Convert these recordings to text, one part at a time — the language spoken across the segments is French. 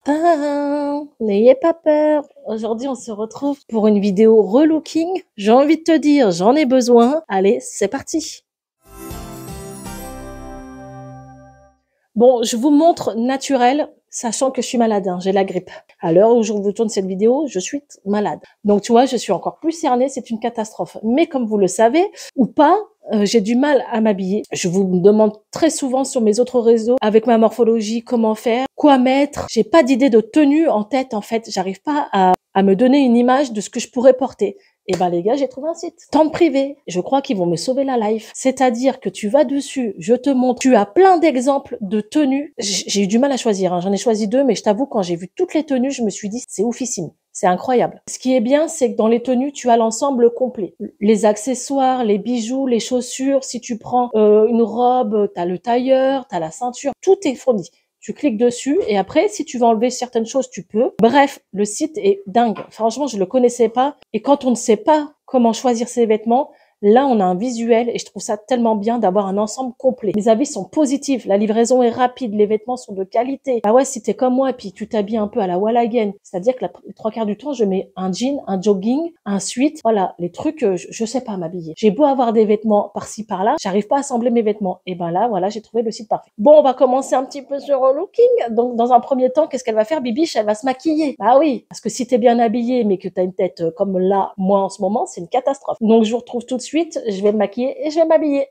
Tadam! N'ayez pas peur. Aujourd'hui, on se retrouve pour une vidéo relooking. J'ai envie de te dire, j'en ai besoin. Allez, c'est parti. Bon, je vous montre naturel, sachant que je suis malade, hein, j'ai la grippe. À l'heure où je vous tourne cette vidéo, je suis malade. Donc, tu vois, je suis encore plus cernée, c'est une catastrophe. Mais comme vous le savez, ou pas, j'ai du mal à m'habiller. Je vous demande très souvent sur mes autres réseaux, avec ma morphologie, comment faire, quoi mettre. J'ai pas d'idée de tenue en tête, en fait. J'arrive pas à me donner une image de ce que je pourrais porter. Et ben les gars, j'ai trouvé un site. Tente privé. Je crois qu'ils vont me sauver la life. C'est-à-dire que tu vas dessus, je te montre, tu as plein d'exemples de tenues. J'ai eu du mal à choisir, hein. J'en ai choisi 2, mais je t'avoue, quand j'ai vu toutes les tenues, je me suis dit, c'est oufissime. C'est incroyable. Ce qui est bien, c'est que dans les tenues, tu as l'ensemble complet. Les accessoires, les bijoux, les chaussures. Si tu prends une robe, t'as le tailleur, t'as la ceinture. Tout est fourni. Tu cliques dessus et après, si tu veux enlever certaines choses, tu peux. Bref, le site est dingue. Franchement, je le connaissais pas. Et quand on ne sait pas comment choisir ses vêtements, là, on a un visuel et je trouve ça tellement bien d'avoir un ensemble complet. Les avis sont positifs, la livraison est rapide, les vêtements sont de qualité. Ah ouais, si t'es comme moi et puis tu t'habilles un peu à la wall again, c'est-à-dire que les 3 quarts du temps, je mets un jean, un jogging, un sweat, voilà, les trucs, je sais pas m'habiller. J'ai beau avoir des vêtements par-ci par-là, j'arrive pas à assembler mes vêtements. Et ben là, voilà, j'ai trouvé le site parfait. Bon, on va commencer un petit peu sur le looking. Donc, dans un premier temps, qu'est-ce qu'elle va faire, Bibiche? Elle va se maquiller. Bah oui, parce que si t'es bien habillée, mais que t'as une tête comme là, moi en ce moment, c'est une catastrophe. Donc, je vous retrouve tout de suite, je vais me maquiller et je vais m'habiller.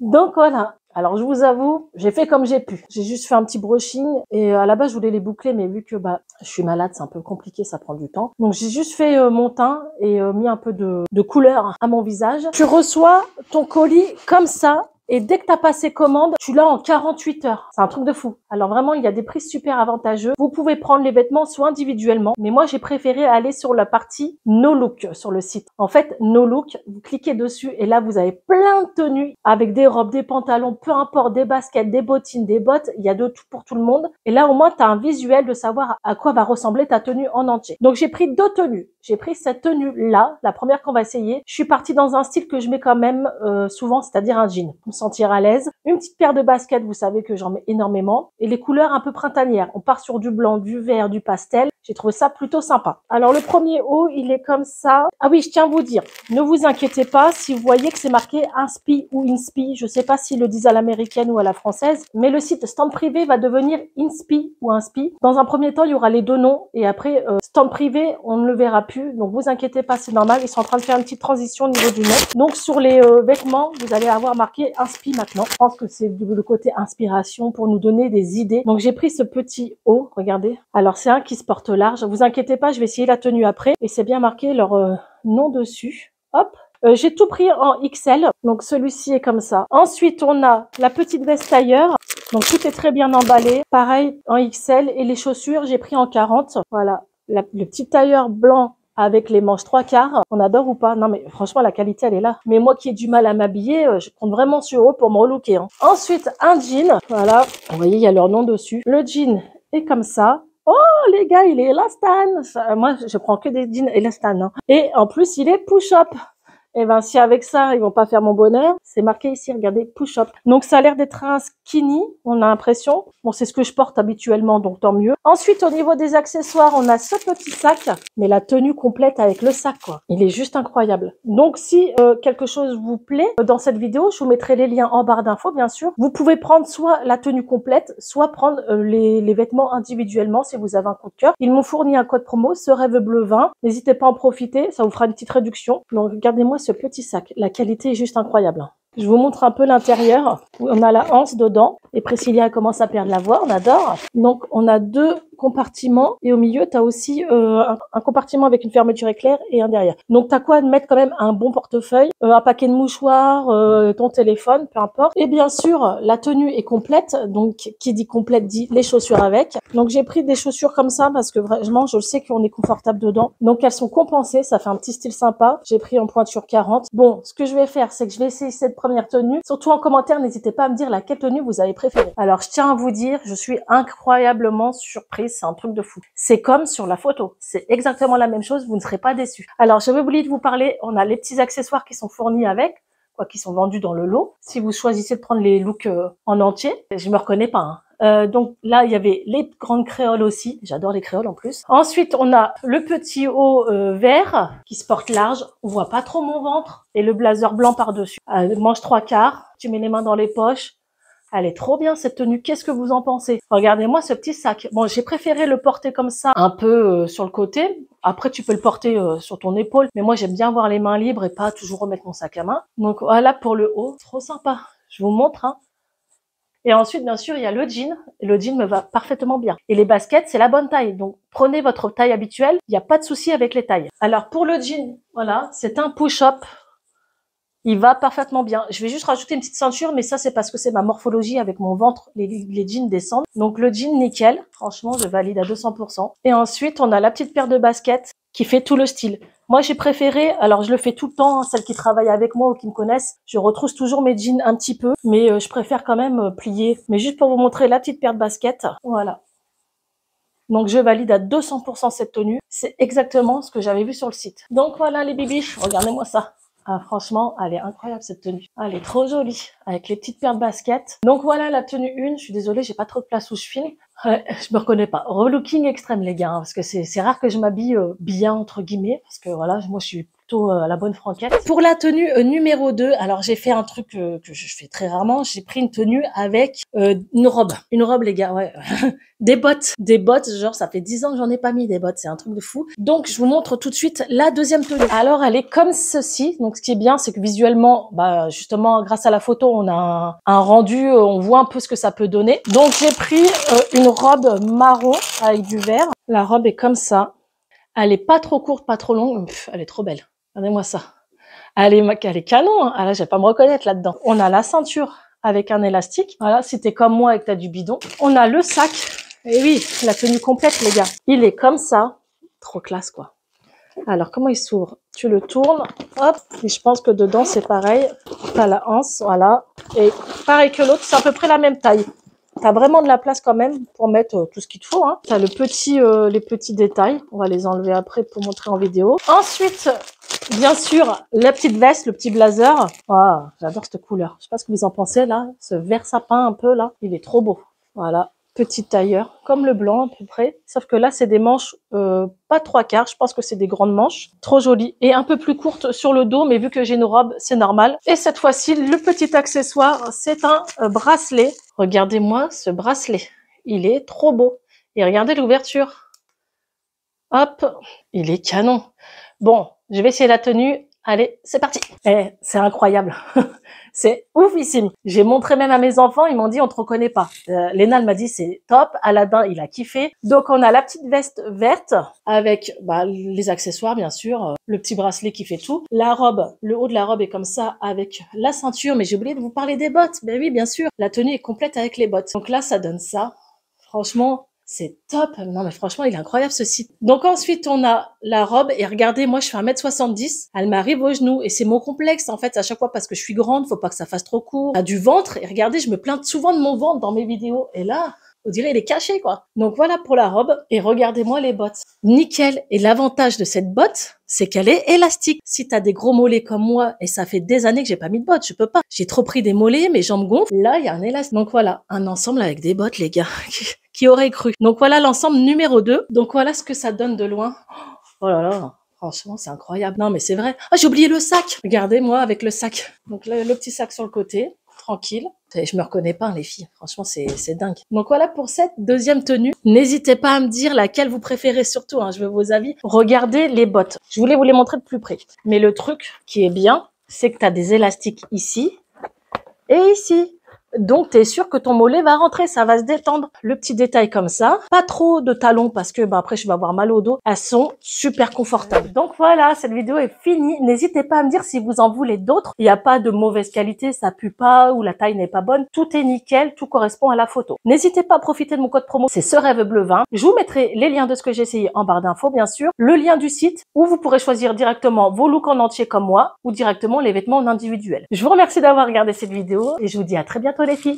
Donc voilà. Alors je vous avoue, j'ai fait comme j'ai pu. J'ai juste fait un petit brushing et à la base je voulais les boucler, mais vu que je suis malade, c'est un peu compliqué, ça prend du temps. Donc j'ai juste fait mon teint et mis un peu de couleur à mon visage. Tu reçois ton colis comme ça. Et dès que tu as passé commande, tu l'as en 48 heures. C'est un truc de fou. Alors vraiment, il y a des prix super avantageux. Vous pouvez prendre les vêtements soit individuellement, mais moi j'ai préféré aller sur la partie No Look sur le site. En fait, No Look, vous cliquez dessus et là vous avez plein de tenues avec des robes, des pantalons, peu importe, des baskets, des bottines, des bottes. Il y a de tout pour tout le monde. Et là au moins tu as un visuel de savoir à quoi va ressembler ta tenue en entier. Donc j'ai pris 2 tenues. J'ai pris cette tenue-là, la première qu'on va essayer. Je suis partie dans un style que je mets quand même souvent, c'est-à-dire un jean. Pour me sentir à l'aise. Une petite paire de baskets, vous savez que j'en mets énormément. Et les couleurs un peu printanières. On part sur du blanc, du vert, du pastel. J'ai trouvé ça plutôt sympa. Alors le premier haut, il est comme ça. Ah oui, je tiens à vous dire, ne vous inquiétez pas si vous voyez que c'est marqué Inspi ou Inspi. Je sais pas s'ils le disent à l'américaine ou à la française, mais le site Stand Privé va devenir Inspi ou Inspi. Dans un premier temps, il y aura les 2 noms et après Stand Privé, on ne le verra plus. Donc vous inquiétez pas, c'est normal. Ils sont en train de faire une petite transition au niveau du nom. Donc sur les vêtements, vous allez avoir marqué Inspi maintenant. Je pense que c'est le côté inspiration pour nous donner des idées. Donc j'ai pris ce petit haut, regardez. Alors c'est un qui se porte large. Vous inquiétez pas, je vais essayer la tenue après. Et c'est bien marqué leur nom dessus. Hop. J'ai tout pris en XL. Donc celui-ci est comme ça. Ensuite, on a la petite veste tailleur. Donc tout est très bien emballé. Pareil en XL. Et les chaussures, j'ai pris en 40. Voilà. Le petit tailleur blanc avec les manches 3/4. On adore ou pas? Non mais franchement la qualité elle est là. Mais moi qui ai du mal à m'habiller, je compte vraiment sur eux pour me relooker. Hein. Ensuite un jean. Voilà. Vous voyez il y a leur nom dessus. Le jean est comme ça. Oh les gars, il est Elastan. Moi, je prends que des jeans Elastan. Hein. Et en plus, il est push-up. Et ben si avec ça, ils vont pas faire mon bonheur, c'est marqué ici, regardez, push-up. Donc ça a l'air d'être un skinny, on a l'impression. Bon, c'est ce que je porte habituellement, donc tant mieux. Ensuite, au niveau des accessoires, on a ce petit sac, mais la tenue complète avec le sac, quoi. Il est juste incroyable. Donc si quelque chose vous plaît dans cette vidéo, je vous mettrai les liens en barre d'infos, bien sûr. Vous pouvez prendre soit la tenue complète, soit prendre les vêtements individuellement si vous avez un coup de cœur. Ils m'ont fourni un code promo, ce rêve bleu 20. N'hésitez pas à en profiter, ça vous fera une petite réduction. Donc regardez-moi ce petit sac. La qualité est juste incroyable. Je vous montre un peu l'intérieur. On a la anse dedans. Et Priscilla commence à perdre la voix, on adore. Donc on a 2 compartiments et au milieu tu as aussi un compartiment avec une fermeture éclair et un derrière. Donc tu as quoi de mettre quand même un bon portefeuille, un paquet de mouchoirs, ton téléphone, peu importe. Et bien sûr, la tenue est complète. Donc qui dit complète dit les chaussures avec. Donc j'ai pris des chaussures comme ça parce que vraiment je sais qu'on est confortable dedans. Donc elles sont compensées, ça fait un petit style sympa. J'ai pris en pointure 40. Bon, ce que je vais faire, c'est que je vais essayer cette première tenue. Surtout en commentaire, n'hésitez pas à me dire laquelle tenue vous avez préférée. Alors je tiens à vous dire, je suis incroyablement surprise, c'est un truc de fou. C'est comme sur la photo, c'est exactement la même chose, vous ne serez pas déçus. Alors j'avais oublié de vous parler, on a les petits accessoires qui sont fournis avec. quoi, qui sont vendus dans le lot. Si vous choisissez de prendre les looks en entier, je me reconnais pas, hein. Donc là, il y avait les grandes créoles aussi. J'adore les créoles en plus. Ensuite, on a le petit haut vert qui se porte large. On voit pas trop mon ventre. Et le blazer blanc par-dessus. Manche 3/4. Tu mets les mains dans les poches. Elle est trop bien cette tenue. Qu'est-ce que vous en pensez? Regardez-moi ce petit sac. Bon, j'ai préféré le porter comme ça, un peu sur le côté. Après, tu peux le porter sur ton épaule. Mais moi, j'aime bien avoir les mains libres et pas toujours remettre mon sac à main. Donc voilà pour le haut. Trop sympa. Je vous montre, hein. Et ensuite, bien sûr, il y a le jean. Le jean me va parfaitement bien. Et les baskets, c'est la bonne taille. Donc, prenez votre taille habituelle. Il n'y a pas de souci avec les tailles. Alors, pour le jean, voilà, c'est un push-up. Il va parfaitement bien. Je vais juste rajouter une petite ceinture, mais ça, c'est parce que c'est ma morphologie avec mon ventre. Les jeans descendent. Donc, le jean, nickel. Franchement, je valide à 200%. Et ensuite, on a la petite paire de baskets qui fait tout le style. Moi, j'ai préféré, alors je le fais tout le temps, hein, celles qui travaillent avec moi ou qui me connaissent, je retrousse toujours mes jeans un petit peu, mais je préfère quand même plier. Mais juste pour vous montrer la petite paire de baskets, voilà. Donc, je valide à 200% cette tenue. C'est exactement ce que j'avais vu sur le site. Donc, voilà les bibiches, regardez-moi ça. Ah, franchement, elle est incroyable cette tenue. Elle est trop jolie, avec les petites paires de baskets. Donc voilà la tenue 1. Je suis désolée, j'ai pas trop de place où je filme. Ouais, je me reconnais pas. Relooking extrême les gars, hein, parce que c'est rare que je m'habille bien entre guillemets, parce que voilà, moi je suis plutôt à la bonne franquette. Pour la tenue numéro 2, alors j'ai fait un truc que je fais très rarement. J'ai pris une tenue avec une robe. Une robe les gars, ouais. Des bottes, genre ça fait 10 ans que j'en ai pas mis des bottes, c'est un truc de fou. Donc je vous montre tout de suite la deuxième tenue. Alors elle est comme ceci, donc ce qui est bien c'est que visuellement, bah justement grâce à la photo on a un rendu, on voit un peu ce que ça peut donner. Donc j'ai pris une robe marron avec du vert. La robe est comme ça, elle est pas trop courte, pas trop longue, pff, elle est trop belle. Regardez-moi ça. Elle est canon, hein. Ah là je vais pas me reconnaître là-dedans. On a la ceinture avec un élastique, voilà, si t'es comme moi et que t'as du bidon. On a le sac. Et oui, la tenue complète, les gars. Il est comme ça. Trop classe, quoi. Alors, comment il s'ouvre? Tu le tournes, hop. Et je pense que dedans, c'est pareil. T'as la anse, voilà. Et pareil que l'autre, c'est à peu près la même taille. T'as vraiment de la place quand même pour mettre tout ce qu'il te faut, hein. T'as les petits détails. On va les enlever après pour montrer en vidéo. Ensuite, bien sûr, la petite veste, le petit blazer. Oh, j'adore cette couleur. Je sais pas ce que vous en pensez, là. Ce vert sapin un peu, là. Il est trop beau. Voilà. Petit tailleur, comme le blanc à peu près, sauf que là c'est des manches pas 3/4, je pense que c'est des grandes manches, trop jolies et un peu plus courtes sur le dos, mais vu que j'ai une robe, c'est normal. Et cette fois-ci, le petit accessoire, c'est un bracelet. Regardez-moi ce bracelet, il est trop beau. Et regardez l'ouverture. Hop, il est canon. Bon, je vais essayer la tenue. Allez, c'est parti. Eh, c'est incroyable. C'est oufissime. J'ai montré même à mes enfants, ils m'ont dit on te reconnaît pas. Léna, elle m'a dit c'est top. Aladdin, il a kiffé. Donc on a la petite veste verte avec les accessoires bien sûr, le petit bracelet qui fait tout. La robe, le haut de la robe est comme ça avec la ceinture, mais j'ai oublié de vous parler des bottes. Ben oui, bien sûr. La tenue est complète avec les bottes. Donc là, ça donne ça. Franchement, c'est top. Non, mais franchement, il est incroyable ce site. Donc ensuite, on a la robe. Et regardez, moi, je fais 1m70. Elle m'arrive aux genoux. Et c'est mon complexe, en fait, à chaque fois, parce que je suis grande. Faut pas que ça fasse trop court. À du ventre. Et regardez, je me plains souvent de mon ventre dans mes vidéos. Et là, on dirait il est caché, quoi. Donc voilà pour la robe. Et regardez-moi les bottes. Nickel. Et l'avantage de cette botte, c'est qu'elle est élastique. Si t'as des gros mollets comme moi, et ça fait des années que j'ai pas mis de bottes, je peux pas. J'ai trop pris des mollets, mes jambes gonflent. Là, il y a un élastique. Donc voilà, un ensemble avec des bottes, les gars. Qui aurait cru? Donc voilà l'ensemble numéro 2. Donc voilà ce que ça donne de loin. Oh là là, franchement, c'est incroyable. Non, mais c'est vrai. Ah, j'ai oublié le sac. Regardez-moi avec le sac. Donc le petit sac sur le côté, tranquille. Je me reconnais pas, les filles. Franchement, c'est dingue. Donc voilà pour cette deuxième tenue. N'hésitez pas à me dire laquelle vous préférez surtout. Hein, je veux vos avis. Regardez les bottes. Je voulais vous les montrer de plus près. Mais le truc qui est bien, c'est que tu as des élastiques ici et ici. Donc, tu es sûr que ton mollet va rentrer, ça va se détendre. Le petit détail comme ça. Pas trop de talons parce que après, je vais avoir mal au dos. Elles sont super confortables. Donc voilà, cette vidéo est finie. N'hésitez pas à me dire si vous en voulez d'autres. Il n'y a pas de mauvaise qualité, ça pue pas ou la taille n'est pas bonne. Tout est nickel, tout correspond à la photo. N'hésitez pas à profiter de mon code promo, c'est ce rêve bleu 20. Je vous mettrai les liens de ce que j'ai essayé en barre d'infos, bien sûr. Le lien du site où vous pourrez choisir directement vos looks en entier comme moi ou directement les vêtements en individuel. Je vous remercie d'avoir regardé cette vidéo et je vous dis à très bientôt les filles.